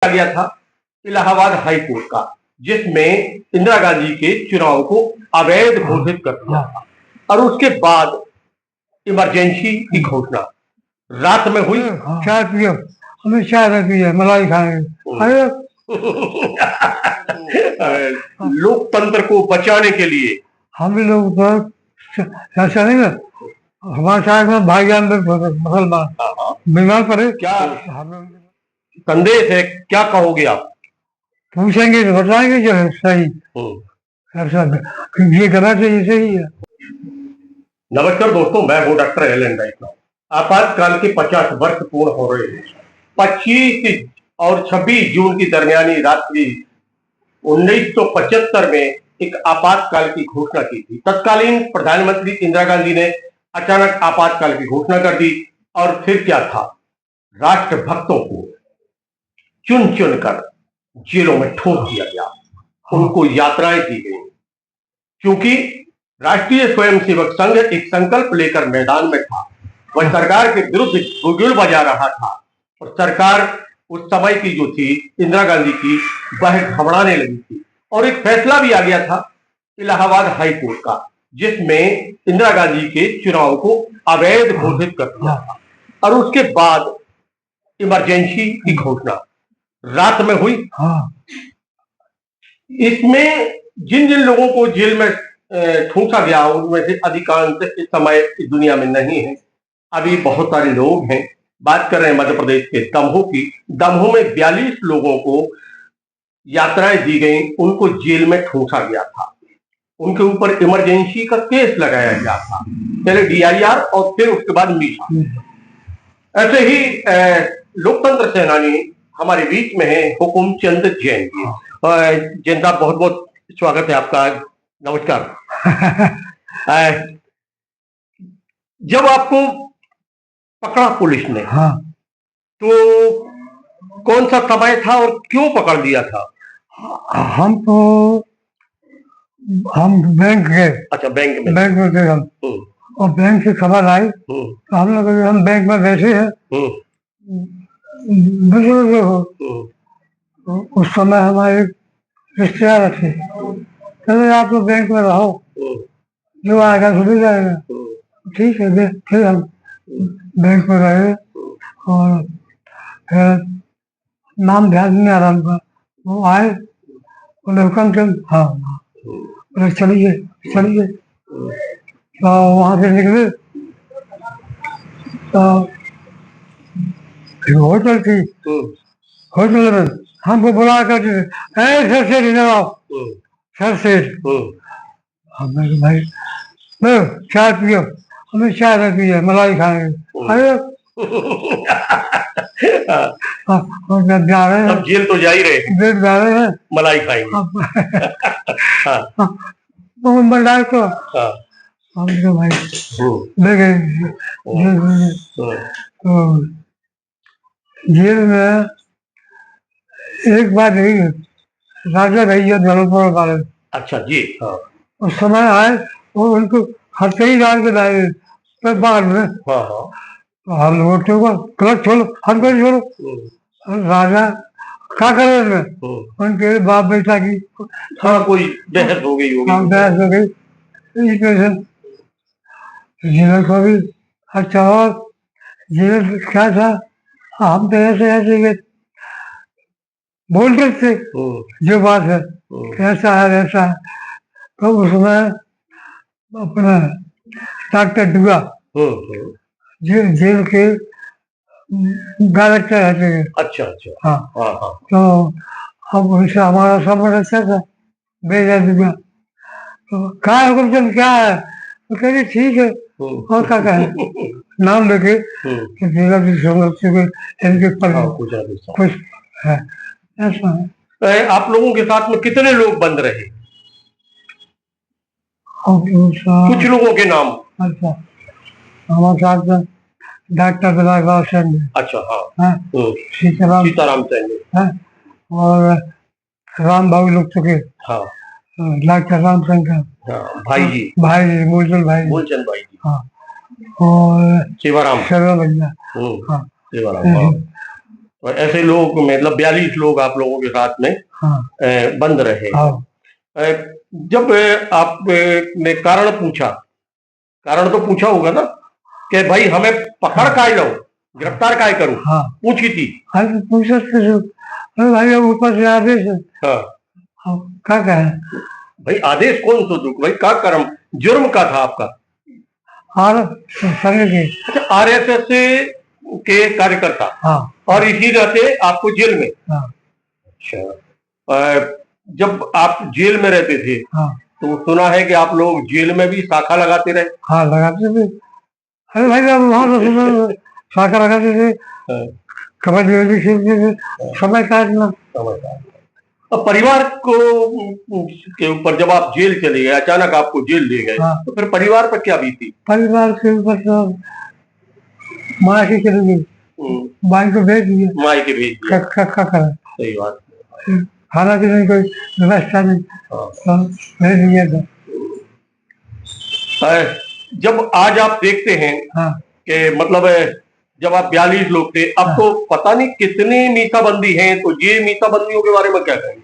आ गया था Allahabad high court का, जिसमें इंदिरा गांधी के चुनाव को अवैध घोषित कर दिया था और उसके बाद इमरजेंसी की घोषणा रात में हुई। चाय पियो, हमें चाय रखी है, मलाई खाएंगे। अरे लोकतंत्र को बचाने के लिए हम लोग तो ऐसा नहीं है, हमारे साथ में भाईजान मुसलमान बीमार पड़े, क्या संदेश है, क्या कहोगे आप? पूछेंगे तो बताएंगे जो है सही, ऐसा ये गलत है, ये सही है। नमस्कार दोस्तों, मैं हूं डॉक्टर एलन राइट। आपातकाल के 50 वर्ष पूर्ण हो रहे हैं। 25 और 26 जून की दरमियानी रात्रि 1975 में एक आपातकाल की घोषणा की थी। तत्कालीन प्रधानमंत्री इंदिरा गांधी ने अचानक आपातकाल की घोषणा कर दी और फिर क्या था, राष्ट्रभक्तों को चुन चुन कर जेलों में ठोक दिया गया, उनको यात्राएं दी गई, क्योंकि राष्ट्रीय स्वयंसेवक संघ एक संकल्प लेकर मैदान में था। वह सरकार के विरुद्ध गुगुल बजा रहा था और सरकार उस समय की जो थी इंदिरा गांधी की, वह घबराने लगी थी और एक फैसला भी आ गया था इलाहाबाद हाई कोर्ट का, जिसमें इंदिरा गांधी के चुनाव को अवैध घोषित कर दिया था और उसके बाद इमरजेंसी की घोषणा रात में हुई। इसमें जिन जिन लोगों को जेल में ठूंसा गया, उनमें से अधिकांश इस समय इस दुनिया में नहीं है। अभी बहुत सारे लोग हैं। बात कर रहे हैं मध्य प्रदेश के दमोह की। दमोह में 42 लोगों को यात्राएं दी गई, उनको जेल में ठूंसा गया था, उनके ऊपर इमरजेंसी का केस लगाया गया था, पहले DIR और फिर उसके बाद मीसा। ऐसे ही लोकतंत्र सेनानी हमारे बीच में है हुकुम चंद जैन जी। जैन साहब, बहुत बहुत स्वागत है आपका। नमस्कार। जब आपको पकड़ा पुलिस ने, तो कौन सा समय था और क्यों पकड़ दिया था? हम बैंक गए। अच्छा, बैंक में गए हम, और बैंक से खबर आई तो हम लोग, हम बैंक में बैठे हैं, बुजुर्ग हो। उस समय हमारे रिश्तेदार थे, चलो आप लोग बैंक में रहो, जो आएगा सुन जाएगा। ठीक है, फिर हम बैंक में रहे और फिर नाम ध्यान नहीं आ रहा उनका, वो आए, बोले हुक्म चंद, हाँ बोले चलिए चलिए। तो वहां से निकले तो होटल थी, होटल में हमको बुला कर सर से इधर आओ, सर से। हमने कहा भाई लो चाय पियो, हमें चाय रखी है, मलाई खाएंगे। अरे जा रहे हैं, जेल तो जा ही रहे, जेल जा रहे हैं, मलाई खाएंगे। मलाई को हमने भाई ले गए तो जेल में एक बार नहीं, राजा भैया धर्मपुर वाले। अच्छा जी। उस समय आए और उनको खर्चे ही डाल के लाए पर बाद में। तो हम लोग क्लच छोड़ो, हम कर छोड़ो। राजा क्या करे में, उनके बाप बेटा की कोई बहस हो गई होगी। बहस हो गई, जेल को भी। अच्छा, और जेल क्या था, हम तो ऐसे बोलते थे जो बात है, ऐसा है वैसा है। तो उसमें अपना डॉक्टर डुआ जेल के डायरेक्टर रहते हैं। अच्छा अच्छा। हाँ। तो अब उनसे हमारा संबंध अच्छा था, बेजा डुआ। तो क्या हुक्म चंद क्या है, तो कहिए ठीक है, और क्या कहें, नाम लेके इनके पर कुछ है, ऐसा है। आप लोगों के साथ में कितने लोग बंद रहे? कुछ लोगों के नाम। अच्छा, हमारे साथ में डॉक्टर बिलासराव सेन। अच्छा, हाँ। सीताराम सेन और राम भाऊ लोग चुके। हाँ, डॉक्टर राम शंकर, भाई जी मूलचंद भाई जी। हाँ, और सेवाराम भैया। हाँ, सेवाराम। तो ऐसे लोग मतलब 42 लोग आप लोगों के साथ में हाँ बंद रहे। हाँ जब आपने कारण तो पूछा होगा ना कि भाई हमें पकड़ काय लो, गिरफ्तार काय करूं, हाँ पूछी थी। हाँ तो पूछ सकते हो। अरे भाई अब ऊपर से आदेश है। हाँ हाँ, क्या कहें। भाई आदेश कौन सो दू भाई, का कर्म जुर्म का था आपका? और संग के। अच्छा, आरएसएस के कार्यकर्ता, हाँ और इसी रहते आपको जेल में। हाँ अच्छा, जब आप जेल में रहते थे हाँ तो सुना है कि आप लोग जेल में भी शाखा लगाते रहे। हाँ लगाते थे। अरे भाई अब वहाँ तो सुबह शाखा लगाते थे, हाँ, कबड्डी वबड्डी खेलते थे, समय काटना। समझदार। अब परिवार को के ऊपर जब आप जेल चले गए, अचानक आपको जेल ले गए, हाँ तो फिर परिवार पर क्या बीती? परिवार के ऊपर तो माँ की चली गई, भाई को भेज दिया। माई के भेज दिया। क्या करें, सही बात। खाना की नहीं कोई व्यवस्था नहीं, हाँ। तो भेज दिया था। जब आज आप देखते हैं हाँ कि मतलब जब आप 42 लोग थे, अब तो पता नहीं कितनी मीसाबंदी हैं, तो ये मीसाबंदियों के बारे में क्या कहेंगे?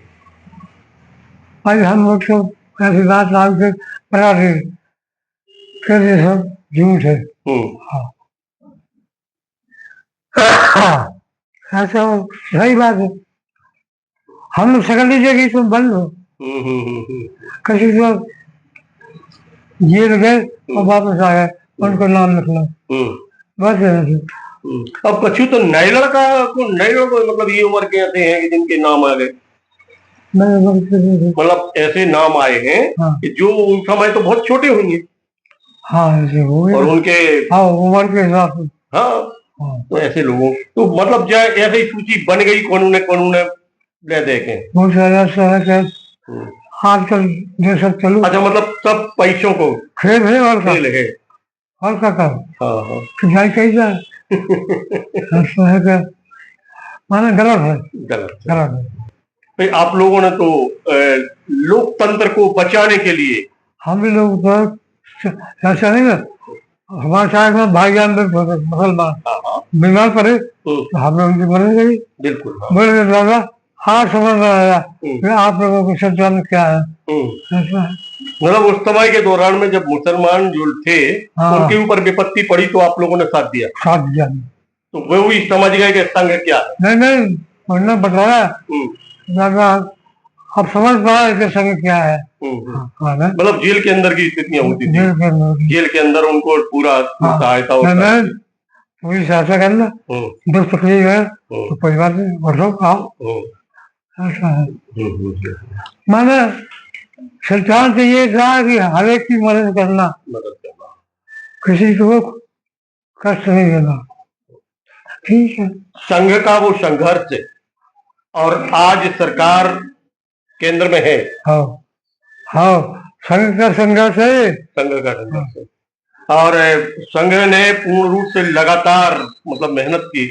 भाई हम लोग तो ऐसी बात लाल से बना रहे फिर ये सब झूठ है। हाँ ऐसा सही बात है। हम लोग शकल लीजिएगी तो बंद हो, किसी को जेल गए और वापस आ गए, उनको नाम लिख लो, बस ऐसे। अब कछु तो नए लड़को मतलब ये उम्र के ऐसे हैं कि जिनके नाम आ गए, मतलब ऐसे नाम आए हैं हाँ कि जो उस समय तो बहुत छोटे होंगे। हाँ ऐसे हो गए और उनके हाँ उम्र के हिसाब से। हाँ, हाँ तो ऐसे लोगों तो मतलब जो ऐसे ही सूची बन गई कानून ले देखें। बहुत सारा आजकल जो सब चलो। अच्छा, मतलब सब पैसों को खेल है और का खेल है। और का कर हाँ हाँ। तो जाए कहीं जाए ऐसा है क्या, माना गलत है, गलत है। गलत है। भाई आप लोगों ने तो लोकतंत्र को बचाने के लिए हम भी लोग तो ऐसा नहीं ना, हमारे साथ में भाईजान मुसलमान बीमार पड़े तो हम लोग उनकी मदद करी। बिल्कुल। बोले दादा हाँ समझ में आया फिर आप लोगों को सच्चा में क्या है। ऐसा है। मतलब उस समय के दौरान में जब मुसलमान जो थे हाँ उनके ऊपर विपत्ति पड़ी तो आप लोगों ने साथ दिया। साथ दिया। तो वो भी समझ गए कि संघ क्या है। नहीं नहीं उन्होंने बताया दादा अब समझ पाया कि संघ क्या है। मतलब जेल के अंदर की स्थितियां होती थी, जेल के अंदर उनको पूरा सहायता होता है। पूरी सहायता करना, दुख तकलीफ है तो परिवार से बढ़ो आओ, ऐसा है। माने सरकार से ये कहा कि हर एक की मदद करना, किसी को कष्ट नहीं देना, ठीक है। संघ का वो संघर्ष और आज सरकार केंद्र में है। हाँ हाँ संघ का संघर्ष है, संघ का संघर्ष है। और संघ ने पूर्ण रूप से लगातार मतलब मेहनत की,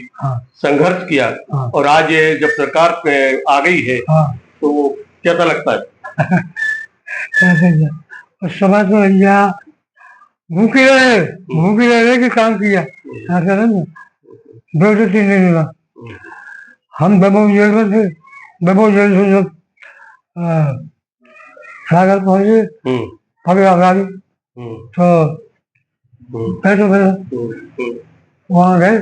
संघर्ष किया, और आज जब सरकार पे आ गई है तो कैसा लगता है? ऐसे ही है। उस समय तो भैया भूखे रहे कि काम किया ऐसा नहीं ना, 2 से 3 दिन मिला। हम दमोह जेल में थे, दमोह जेल से जब सागर पहुंचे पगड़ा गाड़ी तो बैठो वहाँ गए,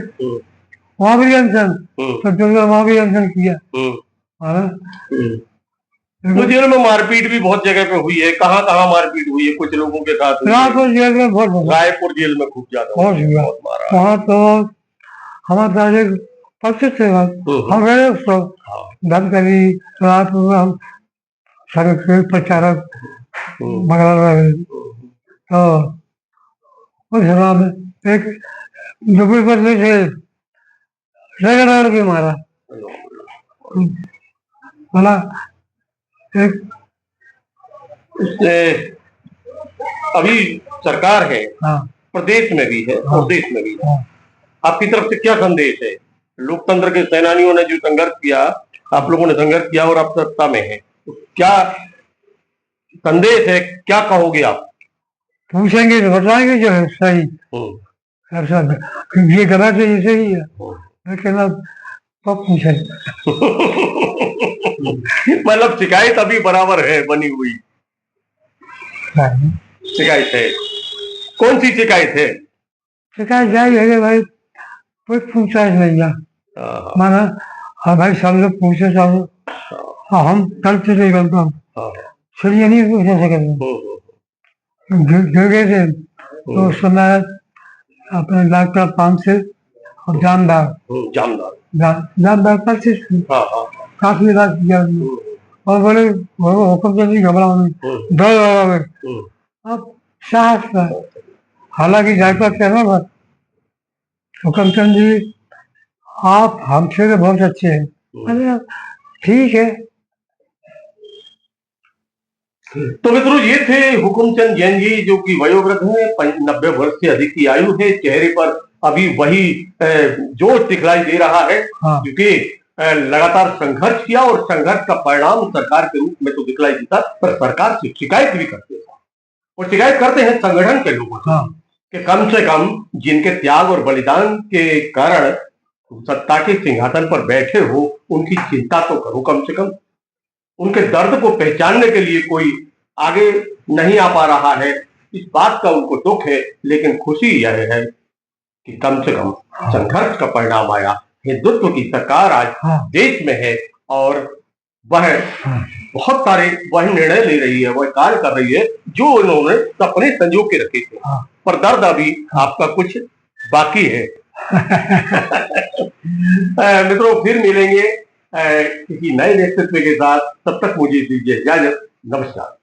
वहाँ भी अनशन तो वहाँ भी अनशन किया। तो जेल में मारपीट भी बहुत जगह पे हुई है, कहाँ कहाँ मारपीट हुई है कुछ लोगों के साथ? रायपुर जेल में बहुत, रायपुर जेल में खूब ज्यादा बहुत मारा वहाँ तो हमारे पास एक पर्चे थे, हम गए उसको धमकरी रायपुर में हम सारे प्रचारक बगल में तो उस समय में एक दुबई पर से रगड़ के मारा बोला एक उससे अभी सरकार है, प्रदेश में भी है और देश में भी है, आपकी तरफ से क्या संदेश है? लोकतंत्र के सेनानियों ने जो संघर्ष किया, आप लोगों ने संघर्ष किया और आप सत्ता में है, तो क्या संदेश है, क्या कहोगे आप? पूछेंगे तो बताएंगे जो है सही, ऐसा ये गलत है ये सही है, लेकिन अब तो पूछे। मतलब शिकायत अभी बराबर है बनी हुई, शिकायत है। कौन सी शिकायत है? शिकायत जारी है कि भाई कोई पूछता नहीं है, हाँ, माना हाँ भाई सब लोग पूछे सब लोग, हाँ हम करते नहीं करता, हाँ, फिर ये नहीं पूछ सकते, गिर गए थे तो उस समय अपने डॉक्टर पान से और जानदार जामदार, जानदार पच्चीस हाँ, हाँ, काफी इलाज किया उन्होंने। और बोले वो हुक्म से नहीं घबराओ नहीं, डर लगा मैं अब साहस था। हालांकि डॉक्टर कहना था हुक्मचंद जी आप हमसे तो बहुत अच्छे हैं, मैंने ठीक है। तो मित्रों ये थे हुकुमचंद जैन जी, जो कि वयोवृद्ध हैं, 90 वर्ष से अधिक की आयु है। चेहरे पर अभी वही जोश दिखलाई दे रहा है, हाँ क्योंकि लगातार संघर्ष किया और संघर्ष का परिणाम सरकार के रूप में तो दिखलाई देता, पर सरकार से शिकायत भी करते हैं, और शिकायत करते हैं संगठन के लोगों से, हाँ कि कम से कम जिनके त्याग और बलिदान के कारण सत्ता के सिंहासन पर बैठे हो, उनकी चिंता तो करो कम से कम। उनके दर्द को पहचानने के लिए कोई आगे नहीं आ पा रहा है, इस बात का उनको दुख है। लेकिन खुशी यह है कि कम से कम संघर्ष का परिणाम आया। हिंदुत्व की सरकार आज देश में है, और वह बहुत सारे वह निर्णय ले रही है, वह कार्य कर रही है जो उन्होंने सपने संजो के रखे थे, पर दर्द अभी आपका कुछ बाकी है। मित्रों फिर मिलेंगे किसी नए नेतृत्व के साथ, तब तक मुझे दीजिए इजाजत। नमस्कार।